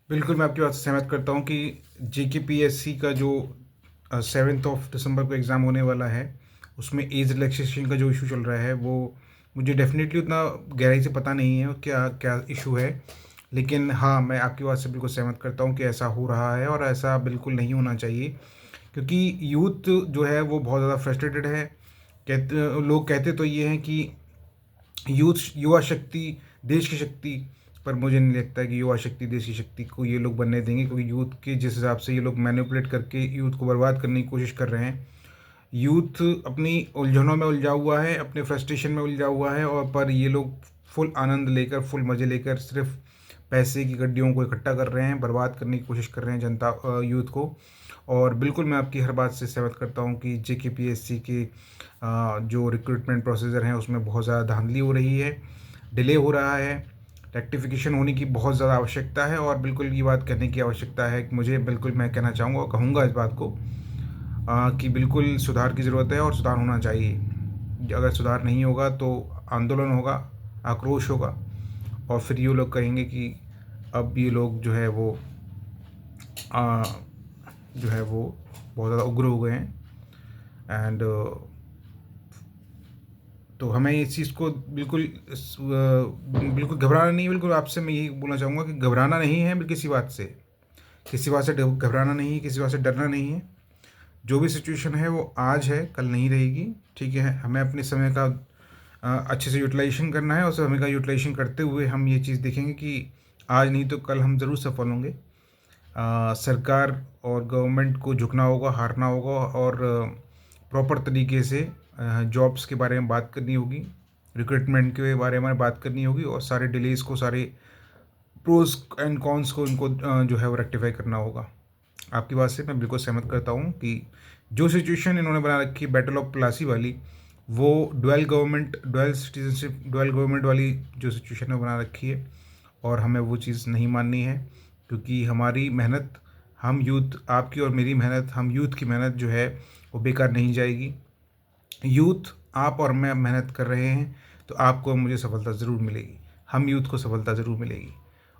बिल्कुल, मैं आपकी बात से सहमत करता हूँ कि जेकेपीएससी का जो 7th ऑफ दिसंबर को एग्ज़ाम होने वाला है, उसमें एज रिलैक्सेशन का जो इश्यू चल रहा है, वो मुझे डेफ़िनेटली उतना गहराई से पता नहीं है क्या क्या इश्यू है। लेकिन हाँ, मैं आपकी बात से बिल्कुल सहमत करता हूँ कि ऐसा हो रहा है और ऐसा बिल्कुल नहीं होना चाहिए, क्योंकि यूथ जो है वो बहुत ज़्यादा फ्रस्ट्रेटेड है। लोग कहते तो ये हैं कि यूथ युवा शक्ति देश की शक्ति, पर मुझे नहीं लगता है कि युवा शक्ति देश की शक्ति को ये लोग बनने देंगे, क्योंकि यूथ के जिस हिसाब से ये लोग मैनिपुलेट करके यूथ को बर्बाद करने की कोशिश कर रहे हैं। यूथ अपनी उलझनों में उलझा हुआ है, अपने फ्रस्ट्रेशन में उलझा हुआ है, और पर ये लोग फुल आनंद लेकर, फुल मज़े लेकर सिर्फ पैसे की गड्डियों को इकट्ठा कर रहे हैं, बर्बाद करने की कोशिश कर रहे हैं यूथ को। और बिल्कुल मैं आपकी हर बात से सहमत करता हूँ कि जेकेपीएससी के जो रिक्रूटमेंट प्रोसीजर हैं उसमें बहुत ज़्यादा धांधली हो रही है, डिले हो रहा है, रेक्टिफिकेशन होने की बहुत ज़्यादा आवश्यकता है, और बिल्कुल ये बात कहने की आवश्यकता है कि मुझे बिल्कुल मैं कहना चाहूँगा और कहूँगा इस बात को कि बिल्कुल सुधार की ज़रूरत है और सुधार होना चाहिए। अगर सुधार नहीं होगा तो आंदोलन होगा, आक्रोश होगा, और फिर ये लोग कहेंगे कि अब ये लोग जो है वो अ, जो है वो बहुत ज़्यादा उग्र हो गए हैं। एंड तो हमें इस चीज़ को बिल्कुल घबराना नहीं है। बिल्कुल आपसे मैं यही बोलना चाहूँगा कि घबराना नहीं है किसी बात से घबराना नहीं है, किसी बात से डरना नहीं है। जो भी सिचुएशन है वो आज है, कल नहीं रहेगी, ठीक है? हमें अपने समय का अच्छे से यूटिलाइज़ेशन करना है, और समय का यूटिलाइज़ेशन करते हुए हम ये चीज़ देखेंगे कि आज नहीं तो कल हम ज़रूर सफल होंगे। सरकार और गवर्नमेंट को झुकना होगा, हारना होगा, और प्रॉपर तरीके से जॉब्स के बारे में बात करनी होगी, रिक्रूटमेंट के बारे में बात करनी होगी, और सारे डिलेज़ को, सारे प्रोज़ एंड कॉन्स को इनको जो है वो रेक्टिफ़ाई करना होगा। आपकी बात से मैं बिल्कुल सहमत करता हूँ कि जो सिचुएशन इन्होंने बना रखी है बैटल ऑफ प्लासी वाली, वो डुअल सिटीज़नशिप, डुअल गवर्नमेंट वाली जो सिचुएशन है बना रखी है, और हमें वो चीज़ नहीं माननी है, क्योंकि हमारी मेहनत, हम यूथ, आपकी और मेरी मेहनत, हम यूथ की मेहनत जो है वो बेकार नहीं जाएगी। यूथ, आप और मैं मेहनत कर रहे हैं तो आपको और मुझे सफलता ज़रूर मिलेगी। हम यूथ को सफलता ज़रूर मिलेगी,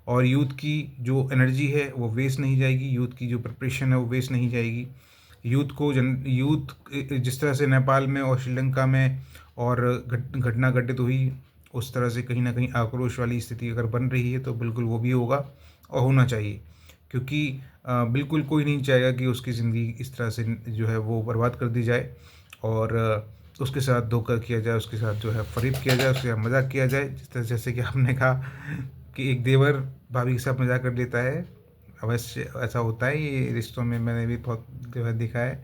और यूथ की जो एनर्जी है वो वेस्ट नहीं जाएगी, यूथ की जो प्रिपरेशन है वो वेस्ट नहीं जाएगी। यूथ जिस तरह से नेपाल में और श्रीलंका में और घटना घटित हुई, उस तरह से कहीं ना कहीं आक्रोश वाली स्थिति अगर बन रही है तो बिल्कुल वो भी होगा और होना चाहिए, क्योंकि बिल्कुल कोई नहीं चाहेगा कि उसकी ज़िंदगी इस तरह से जो है वो बर्बाद कर दी जाए, और उसके साथ धोखा किया जाए, उसके साथ जो है फ़रेब किया जाए, उसके साथ मज़ाक किया जाए। जिस तरह जैसे कि आपने कहा कि एक देवर भाभी के साथ मज़ाक कर लेता है, अवश्य ऐसा होता है। ये रिश्तों में मैंने भी बहुत जो है देखा है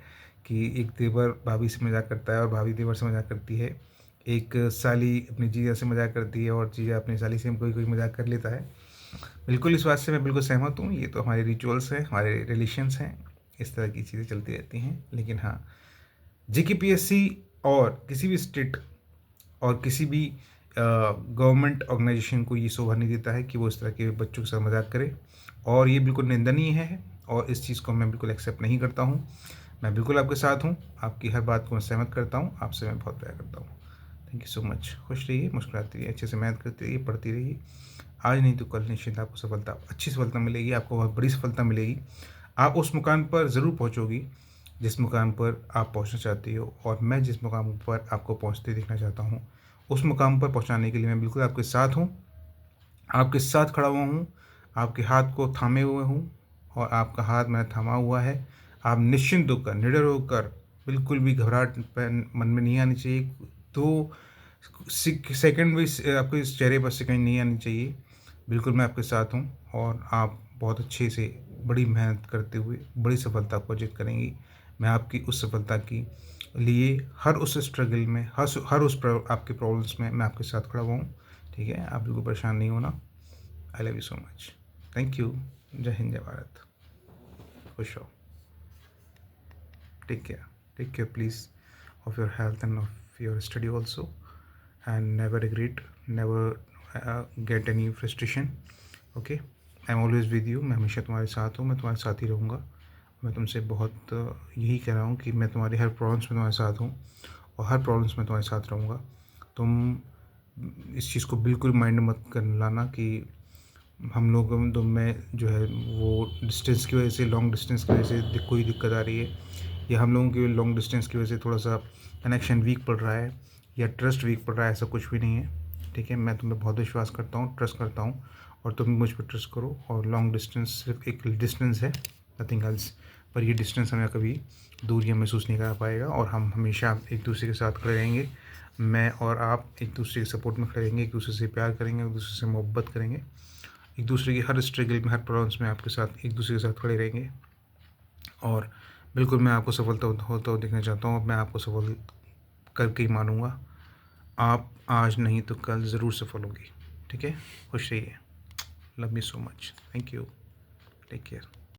कि एक देवर भाभी से मज़ाक करता है और भाभी देवर से मज़ाक करती है। एक साली अपनी जीजा से मज़ाक करती है और जीजा अपनी साली से कोई-कोई मज़ाक कर लेता है। बिल्कुल इस बात से मैं बिल्कुल सहमत हूँ। ये तो हमारे रिचुअल्स हैं, हमारे रिलेशंस हैं, इस तरह की चीज़ें चलती रहती हैं। लेकिन हाँ, जेकेपीएससी और किसी भी स्टेट और किसी भी गवर्नमेंट ऑर्गेनाइजेशन को ये शोभा नहीं देता है कि वो इस तरह के बच्चों के साथ मजाक करे, और ये बिल्कुल निंदनीय है, और इस चीज़ को मैं बिल्कुल एक्सेप्ट नहीं करता हूँ। मैं बिल्कुल आपके साथ हूँ, आपकी हर बात को मैं सहमत करता हूँ, आपसे मैं बहुत प्यार करता हूँ। Thank you so much. खुश रहिए, मुस्कुराते रहिए, अच्छे से मेहनत करते रहिए, पढ़ती रहिए। आज नहीं तो कल निश्चित आपको सफलता, अच्छी सफलता मिलेगी, आपको बहुत बड़ी सफलता मिलेगी। आप उस मुकाम पर ज़रूर पहुँचोगी जिस मुकाम पर आप पहुँचना चाहती हो, और मैं जिस मुकाम पर आपको पहुँचते देखना चाहता हूँ, उस मुकाम पर पहुँचाने के लिए मैं बिल्कुल आपके साथ हूँ, आपके साथ खड़ा हुआ हूँ, आपके हाथ को थामे हुए हूँ, और आपका हाथ मैंने थामा हुआ है। आप निश्चिंत होकर, निडर होकर, बिल्कुल भी घबराहट मन में नहीं आनी चाहिए। तो सेकंड भी आपके इस चेहरे पर से कहीं नहीं आनी चाहिए। बिल्कुल मैं आपके साथ हूँ, और आप बहुत अच्छे से बड़ी मेहनत करते हुए बड़ी सफलता को अर्जित करेंगी। मैं आपकी उस सफलता की लिए हर उस स्ट्रगल में, हर उस आपके प्रॉब्लम्स में मैं आपके साथ खड़ा हुआ हूँ। ठीक है, आप बिल्कुल परेशान नहीं होना। I love you so much. Thank you. जय हिंद, जय भारत। खुश रहो। Take care, please, of your health and of your study also, and never regret, never get any frustration. Okay, I am always with you. मैं हमेशा तुम्हारे साथ हूँ, मैं तुम्हारे साथ ही रहूँगा। मैं तुमसे बहुत यही कह रहा हूँ कि मैं तुम्हारी हर प्रॉब्लम्स में तुम्हारे साथ हूँ, और हर प्रॉब्लम्स में तुम्हारे साथ रहूँगा। तुम इस चीज़ को बिल्कुल माइंड मत कर लाना कि हम लोगों तो में जो है वो डिस्टेंस की वजह से, लॉन्ग डिस्टेंस की वजह से कोई दिक्कत आ रही है, या हम लोगों की लॉन्ग डिस्टेंस की वजह से थोड़ा सा कनेक्शन वीक पड़ रहा है, या ट्रस्ट वीक पड़ रहा है, ऐसा कुछ भी नहीं है। ठीक है, मैं तुम्हें बहुत विश्वास करता हूँ, ट्रस्ट करता हूँ, और तुम मुझ पर ट्रस्ट करो। और लॉन्ग डिस्टेंस सिर्फ एक डिस्टेंस है, नथिंग एल्स। पर ये डिस्टेंस हमें कभी दूरियां महसूस नहीं करा पाएगा, और हम हमेशा एक दूसरे के साथ खड़े रहेंगे। मैं और आप एक दूसरे के सपोर्ट में खड़े रहेंगे, एक दूसरे से प्यार करेंगे, एक दूसरे से मोहब्बत करेंगे, एक दूसरे की हर स्ट्रगल में, हर प्रॉब्लम्स में आपके साथ, एक दूसरे के साथ खड़े रहेंगे। और बिल्कुल मैं आपको सफलता होता हुआ देखना चाहता हूँ, मैं आपको सफल करके ही मानूँगा। आप आज नहीं तो कल ज़रूर सफल होंगे। ठीक है, खुश रहिए। Love you so much, thank you, take care.